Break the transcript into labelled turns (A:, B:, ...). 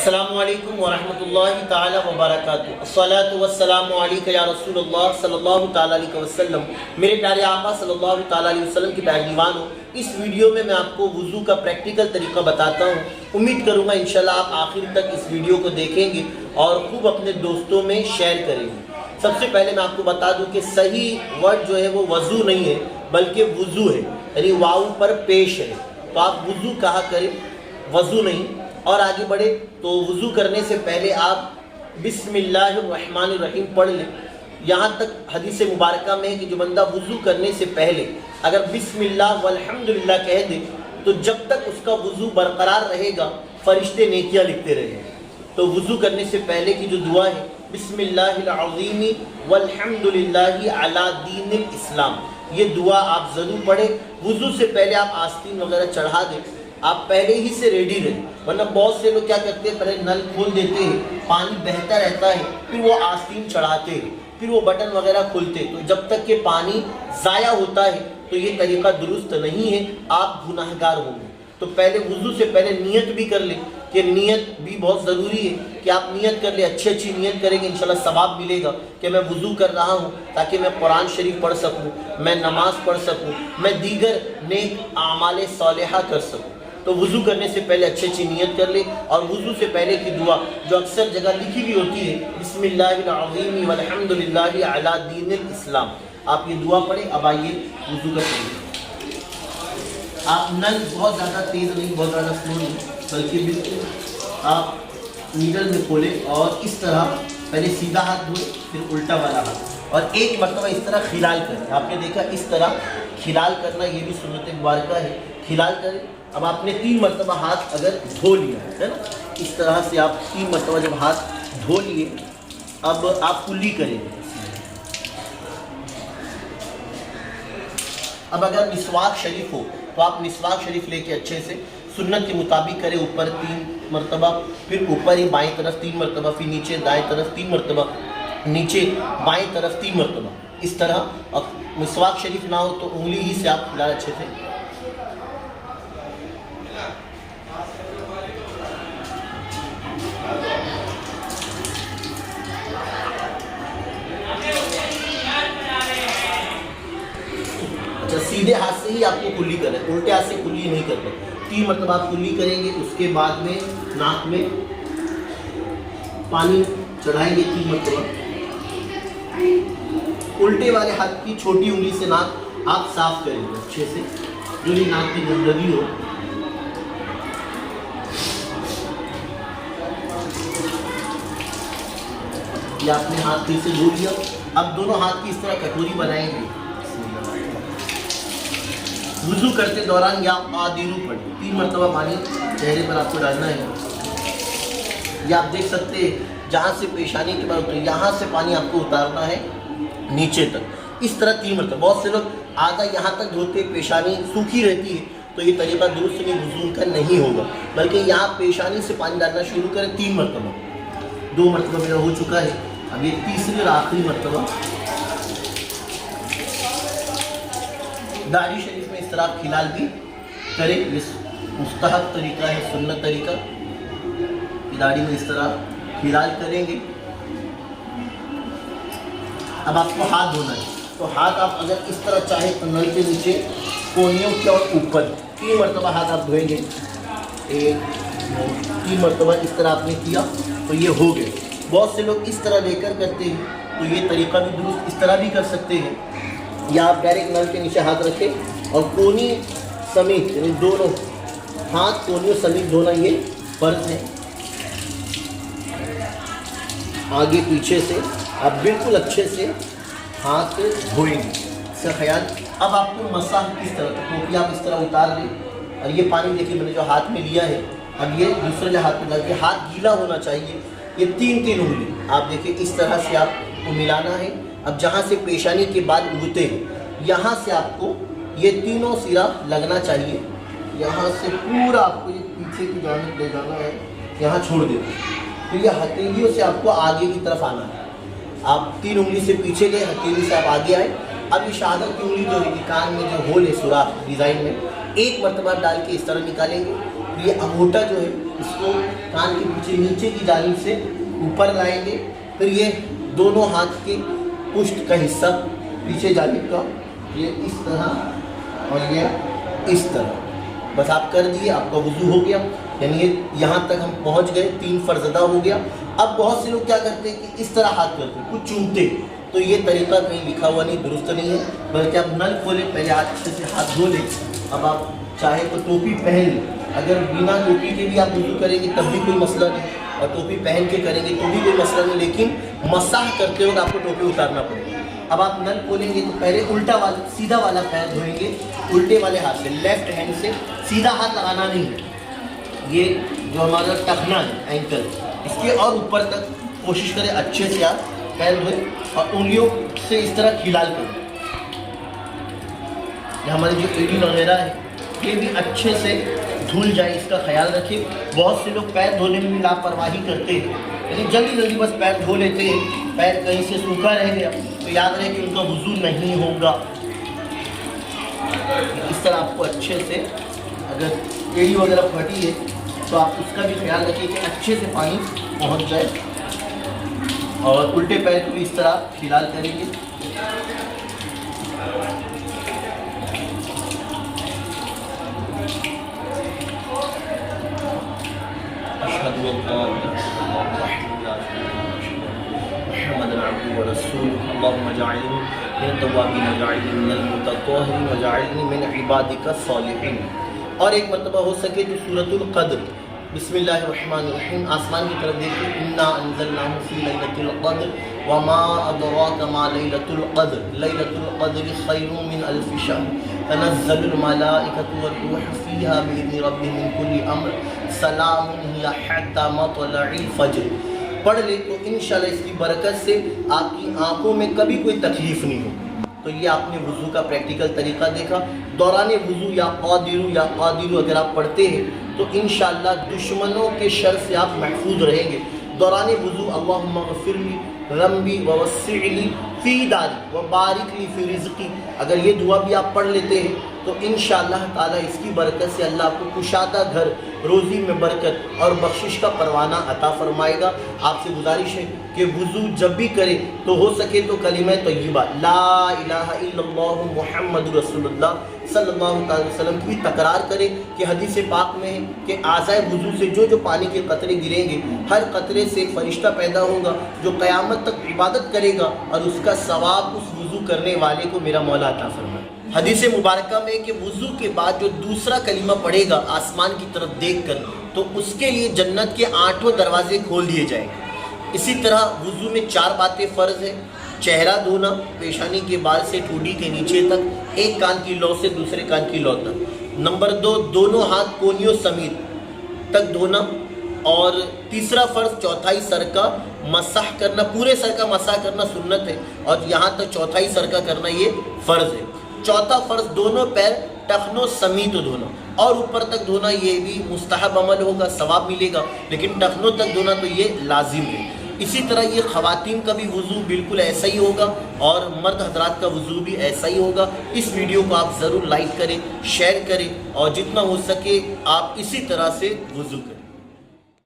A: السلام علیکم ورحمۃ اللہ تعالی وبرکاتہ۔ الصلاۃ والسلام علیک یا رسول اللہ صلی اللہ تعالی علیہ وسلم۔ میرے پیارے آقا صلی اللہ تعالی علیہ وسلم کی پیروانوں، اس ویڈیو میں آپ کو وضو کا پریکٹیکل طریقہ بتاتا ہوں۔ امید کروں گا انشاءاللہ آپ آخر تک اس ویڈیو کو دیکھیں گے اور خوب اپنے دوستوں میں شیئر کریں گے۔ سب سے پہلے میں آپ کو بتا دوں کہ صحیح ورڈ جو ہے وہ وضو نہیں ہے بلکہ وضو ہے، یعنی واو پر پیش ہے، تو آپ وضو کہا کریں، وضو نہیں۔ اور آگے بڑھے تو وضو کرنے سے پہلے آپ بسم اللہ الرحمن الرحیم پڑھ لیں۔ یہاں تک حدیث مبارکہ میں ہے کہ جو بندہ وضو کرنے سے پہلے اگر بسم اللہ والحمدللہ کہہ دے تو جب تک اس کا وضو برقرار رہے گا فرشتے نیکیاں لکھتے رہیں گے۔ تو وضو کرنے سے پہلے کی جو دعا ہے بسم اللہ العظیم والحمدللہ علی دین الاسلام، یہ دعا آپ ضرور پڑھیں۔ وضو سے پہلے آپ آستین وغیرہ چڑھا دیں، آپ پہلے ہی سے ریڈی رہیں، ورنہ بہت سے لوگ کیا کرتے ہیں، پہلے نل کھول دیتے ہیں، پانی بہتا رہتا ہے، پھر وہ آستین چڑھاتے ہیں، پھر وہ بٹن وغیرہ کھلتے، تو جب تک کہ پانی ضائع ہوتا ہے تو یہ طریقہ درست نہیں ہے، آپ گناہگار ہوں گے۔ تو پہلے وضو سے پہلے نیت بھی کر لیں، کہ نیت بھی بہت ضروری ہے کہ آپ نیت کر لیں، اچھی نیت کریں گے انشاءاللہ ثواب ملے گا کہ میں وضو کر رہا ہوں تاکہ میں قرآن شریف پڑھ سکوں، میں نماز پڑھ سکوں، میں دیگر نیک اعمال صالحہ کر سکوں۔ تو وضو کرنے سے پہلے اچھی نیت کر لیں، اور وضو سے پہلے کی دعا جو اکثر جگہ لکھی ہوئی ہوتی ہے بسم اللہ العظیم والحمدللہ علی دین الاسلام، آپ یہ دعا پڑھیں۔ اب آئیے وضو کا طریقہ۔ آپ نل بہت زیادہ تیز نہیں، بہت زیادہ سلو نہیں، بلکہ بالکل آپ نیڈل میں کھولیں اور اس طرح پہلے سیدھا ہاتھ دھوئیں پھر الٹا والا ہاتھ، اور ایک مرتبہ اس طرح کھلال کریں۔ آپ نے دیکھا اس طرح کھلال کرنا، یہ بھی سنت مبارکہ ہے، کھلال کریں۔ اب آپ نے 3 مرتبہ ہاتھ اگر دھو لیا ہے نا، اس طرح سے آپ 3 مرتبہ جب ہاتھ دھو لیے، اب آپ کلی کریں گے۔ اب اگر مسواک شریف ہو تو آپ مسواک شریف لے کے اچھے سے سنت کے مطابق کریں، اوپر 3 مرتبہ، پھر اوپر ہی بائیں طرف 3 مرتبہ، پھر نیچے دائیں طرف 3 مرتبہ، نیچے بائیں طرف 3 مرتبہ، اس طرح۔ اب مسواک شریف نہ ہو تو انگلی ہی سے آپ کھلائیں اچھے سے۔ سیدھے ہاتھ سے ہی آپ کو کلی کریں، الٹے ہاتھ سے کلی نہیں کرنا۔ 3 مرتبہ آپ کلی کریں گے، اس کے بعد میں ناک میں پانی چڑھائیں گے 3 مرتبہ۔ الٹے والے ہاتھ کی چھوٹی انگلی سے ناک آپ صاف کریں گے اچھے سے، جو بھی ناک کی گندگی ہو۔ یہ آپ نے ہاتھ پھر سے دھو لیا۔ اب دونوں ہاتھ کی اس طرح کٹوری بنائیں گے۔ وضو کرتے دوران یا آدیرو پڑھیں، 3 مرتبہ پانی چہرے پر آپ کو ڈالنا ہے۔ یہ آپ دیکھ سکتے ہیں جہاں سے پیشانی کے بعد یہاں سے پانی آپ کو اتارنا ہے نیچے تک، اس طرح 3 مرتبہ۔ بہت سے لوگ آدھا یہاں تک دھوتے، پیشانی سوکھی رہتی ہے، تو یہ طریقہ درست نہیں، وضو کا نہیں ہوگا، بلکہ یہاں پیشانی سے پانی ڈالنا شروع کریں 3 مرتبہ۔ 2 مرتبہ میرا ہو چکا ہے، اب یہ تیسری اور آخری مرتبہ۔ داڑھی شریف میں اس طرح آپ کھلال بھی کریں، یہ مستحب طریقہ ہے، سنت طریقہ۔ داڑھی میں اس طرح کھلال کریں گے۔ اب آپ کو ہاتھ دھونا ہے، تو ہاتھ آپ اگر اس طرح چاہیں تو نل کے نیچے کونیوں کے اور اوپر 3 مرتبہ ہاتھ آپ دھوئیں گے۔ 3 مرتبہ اس طرح آپ نے کیا تو یہ ہو گئے۔ بہت سے لوگ اس طرح لے کر کرتے ہیں، تو یہ طریقہ بھی درست، اس طرح بھی کر سکتے ہیں، یا آپ ڈائریکٹ نل کے نیچے ہاتھ رکھیں اور کونی سمیت، یعنی دونوں ہاتھ کونیوں سمیت دھونا، یہ فرض ہے۔ آگے پیچھے سے آپ بالکل اچھے سے ہاتھ دھوئیں گے، اس کا خیال۔ اب آپ کو مسح کس طرح، ٹوپی آپ اس طرح اتار لیں، اور یہ پانی دیکھیے میں نے جو ہاتھ میں لیا ہے، اب یہ دوسرے ہاتھ میں ڈال کے ہاتھ گیلا ہونا چاہیے۔ یہ 3 انگلی آپ دیکھیں اس طرح سے آپ کو ملانا ہے۔ اب جہاں سے پیشانی کے بعد اگتے ہیں یہاں سے آپ کو یہ تینوں سرا لگنا چاہیے، یہاں سے پورا آپ کو یہ پیچھے کی جانب لے جانا ہے، یہاں چھوڑ دینا، پھر یہ ہتھیلیوں سے آپ کو آگے کی طرف آنا ہے۔ آپ 3 انگلی سے پیچھے گئے، ہتھیلی سے آپ آگے آئے۔ اب یہ شہادت کی انگلی جو ہے کان میں جو ہول ہے سوراخ ڈیزائن میں، 1 مرتبہ ڈال کے اس طرح نکالیں گے۔ یہ انگوٹھا جو ہے اس کو کان کے پیچھے نیچے کی جانب سے اوپر لائیں گے. پھر یہ دونوں ہاتھ کے پشت کا حصہ پیچھے جانب کا یہ اس طرح اور یہ اس طرح. بس آپ کر دیے, آپ کا وضو ہو گیا. یعنی یہاں تک ہم پہنچ گئے, 3 فرض ادا ہو گیا. اب بہت سے لوگ کیا کرتے ہیں کہ اس طرح ہاتھ کرتے ہیں, کچھ چومتے. تو یہ طریقہ کہیں لکھا ہوا نہیں, درست نہیں ہے. بلکہ آپ نل کھولیں, پہلے اچھے سے ہاتھ دھو لیں. اب آپ چاہے تو ٹوپی پہن لیں. اگر بنا ٹوپی کے بھی آپ وضو کریں گے تب بھی کوئی مسئلہ نہیں, اور ٹوپی پہن کے کریں گے تو بھی کوئی مسئلہ نہیں. لیکن مسح کرتے وقت آپ کو ٹوپی اتارنا پڑے گا. اب آپ نل کھولیں گے تو پہلے الٹا والا سیدھا والا پیر دھوئیں گے, الٹے والے ہاتھ سے, لیفٹ ہینڈ سے. سیدھا ہاتھ لگانا نہیں ہے. یہ جو ہمارا ٹخنا ہے, اینکل, اس کے اور اوپر تک کوشش کریں اچھے سے آپ پیر دھوئیں, اور انگلیوں سے اس طرح کھلال کریں. یہ ہماری جو ایڑی وغیرہ ہے یہ بھی اچھے سے دھل جائے, اس کا خیال رکھیں. بہت سے لوگ پیر دھونے میں بھی لاپرواہی کرتے ہیں, یعنی جلدی بس پیر دھو لیتے ہیں. پیر کہیں سے سوکھا رہ گیا تو یاد رہے کہ ان کا وضو نہیں ہوگا. اس طرح آپ کو اچھے سے, اگر ایڑی وغیرہ پھٹی ہے تو آپ اس کا بھی خیال رکھیں کہ اچھے سے پانی پہنچ جائے. اور الٹے پیر کو بھی اس طرح کھلال کریں گے. اشہد ان لا الہ الا اللہ وحدہ لا شریک لہ محمد عبدہ ورسولہ اللہم اجعلنی من التوابین واجعلنی من المتطہرین واجعلنی من عبادک الصالحین. اور ایک مرتبہ ہو سکے تو سورۃ القدر, بسم اللہ الرحمن الرحیم, آسمان کی طرف دیکھیں. انا انزلناہ فی لیلۃ القدر وما ادراک ما لیلۃ القدر لیلۃ القدر خیر من الف شہر تنزل الملائکۃ والروح فیہا بإذن ربہم من کل امر سلام ہی حتی مطلع الفجر. پڑھ لے تو انشاءاللہ اس کی برکت سے آپ کی آنکھوں میں کبھی کوئی تکلیف نہیں ہوگی. تو یہ آپ نے وضو کا پریکٹیکل طریقہ دیکھا. دوران وضو یا قادر اگر آپ پڑھتے ہیں تو انشاءاللہ دشمنوں کے شر سے آپ محفوظ رہیں گے. دوران وضو اللہم اغفر لی ذنبی ووسع لی فی داری وبارک لی فی رزقی, اگر یہ دعا بھی آپ پڑھ لیتے ہیں تو انشاءاللہ تعالیٰ اس کی برکت سے اللہ آپ کو کشادہ گھر, روزی میں برکت اور بخشش کا پروانہ عطا فرمائے گا. آپ سے گزارش ہے کہ وضو جب بھی کرے تو ہو سکے تو کلمہ طیبہ لا الہ الا اللہ محمد رسول اللہ صلی اللہ علیہ وسلم کی تکرار کرے, کہ حدیث پاک میں ہے کہ اعضائے وضو سے جو پانی کے قطرے گریں گے, ہر قطرے سے ایک فرشتہ پیدا ہوگا جو قیامت تک عبادت کرے گا, اور اس کا ثواب اس وضو کرنے والے کو میرا مولا عطا فرمائے. حدیث مبارکہ میں کہ وضو کے بعد جو دوسرا کلمہ پڑھے گا آسمان کی طرف دیکھ کر, تو اس کے لیے جنت کے 8 دروازے کھول دیے جائیں گے. اسی طرح وضو میں 4 باتیں فرض ہیں. چہرہ دھونا, پیشانی کے بال سے ٹھوڈی کے نیچے تک, ایک کان کی لو سے دوسرے کان کی لو تک. نمبر 2, دونوں ہاتھ کونیوں سمیت تک دھونا. اور تیسرا فرض چوتھائی سر کا مسح کرنا, پورے سر کا مسح کرنا سنت ہے, اور یہاں تک چوتھائی سر کا کرنا یہ فرض ہے. چوتھا فرض دونوں پیر ٹخنوں سمیت دھونا, اور اوپر تک دھونا یہ بھی مستحب عمل ہوگا, ثواب ملے گا, لیکن ٹخنوں تک دھونا تو یہ لازم ہے. اسی طرح یہ خواتین کا بھی وضو بالکل ایسا ہی ہوگا, اور مرد حضرات کا وضو بھی ایسا ہی ہوگا. اس ویڈیو کو آپ ضرور لائک کریں, شیئر کریں, اور جتنا ہو سکے آپ اسی طرح سے وضو کریں.